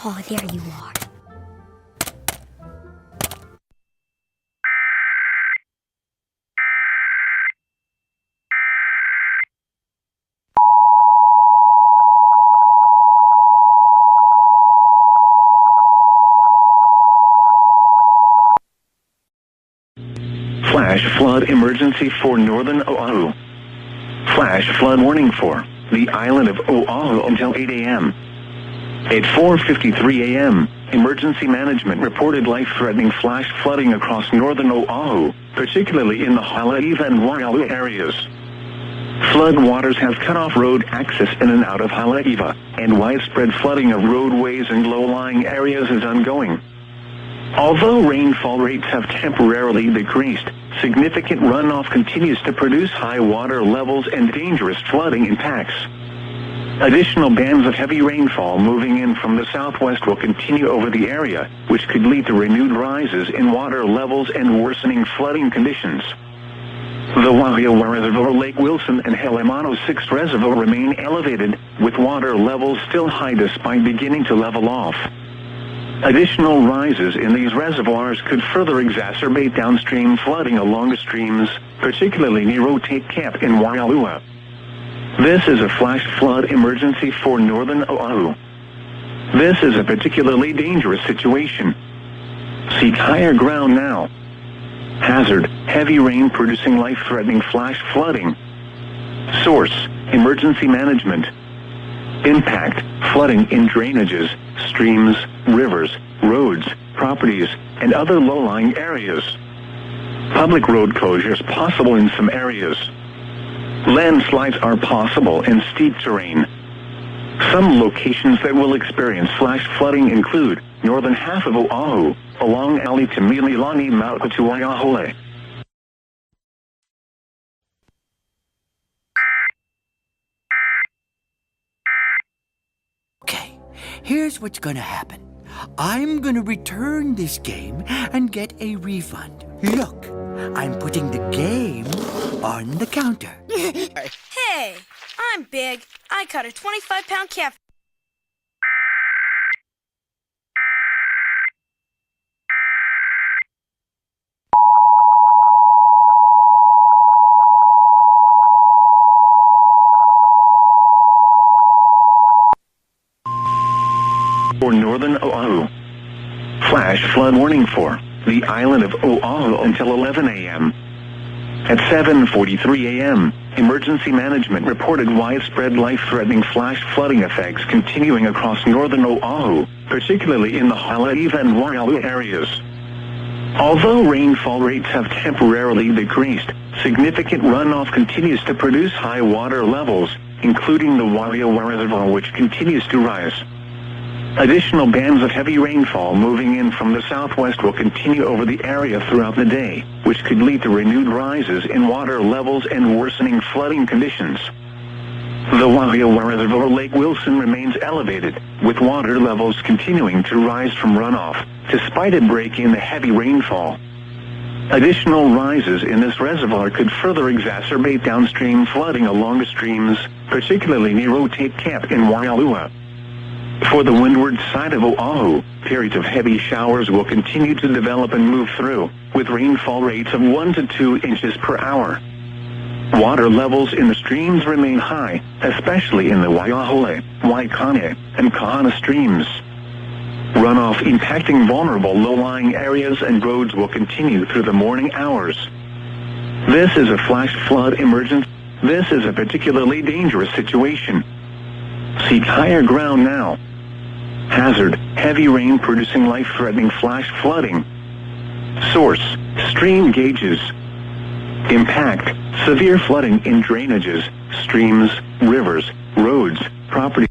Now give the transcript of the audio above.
Oh, there you are. Flash flood emergency for northern Oahu. Flash flood warning for the island of Oahu until 8 a.m. At 4:53 a.m., emergency management reported life-threatening flash flooding across northern Oahu, particularly in the Haleiwa and Waialua areas. Flood waters have cut off road access in and out of Haleiwa, and widespread flooding of roadways and low-lying areas is ongoing. Although rainfall rates have temporarily decreased, significant runoff continues to produce high water levels and dangerous flooding impacts. Additional bands of heavy rainfall moving in from the southwest will continue over the area, which could lead to renewed rises in water levels and worsening flooding conditions. The Wahiawa Reservoir, Lake Wilson, and Halemano 6 Reservoir remain elevated, with water levels still high despite beginning to level off. Additional rises in these reservoirs could further exacerbate downstream flooding along the streams, particularly near Rotate Camp in Waialua. This is a flash flood emergency for northern Oahu. This is a particularly dangerous situation. Seek higher ground now. Hazard: heavy rain producing life-threatening flash flooding. Source: emergency management. Impact: flooding in drainages, streams, rivers, roads, properties, and other low-lying areas. Public road closures possible in some areas. Landslides are possible in steep terrain. Some locations that will experience flash flooding include northern half of Oahu, along Ali Tamililani Mount to Waiahole. Okay, here's what's gonna happen. I'm gonna return this game and get a refund. Look, I'm putting the game on the counter. Hey, I'm big. I caught a 25-pound catfish. For northern Oahu. Flash flood warning for the island of Oahu until 11 a.m. At 7:43 a.m., emergency management reported widespread life-threatening flash flooding effects continuing across northern Oahu, particularly in the Haleiwa and Waialua areas. Although rainfall rates have temporarily decreased, significant runoff continues to produce high water levels, including the Wahiawa Reservoir, which continues to rise. Additional bands of heavy rainfall moving in from the southwest will continue over the area throughout the day, which could lead to renewed rises in water levels and worsening flooding conditions. The Wahiawa Reservoir, Lake Wilson, remains elevated, with water levels continuing to rise from runoff, despite a break in the heavy rainfall. Additional rises in this reservoir could further exacerbate downstream flooding along the streams, particularly near Rotate Camp in Waialua. For the windward side of Oahu, periods of heavy showers will continue to develop and move through, with rainfall rates of 1 to 2 inches per hour. Water levels in the streams remain high, especially in the Waiahole, Waikane, and Kahana streams. Runoff impacting vulnerable low-lying areas and roads will continue through the morning hours. This is a flash flood emergency. This is a particularly dangerous situation. Seek higher ground now. Hazard: heavy rain producing life-threatening flash flooding. Source: stream gauges. Impact: severe flooding in drainages, streams, rivers, roads, property.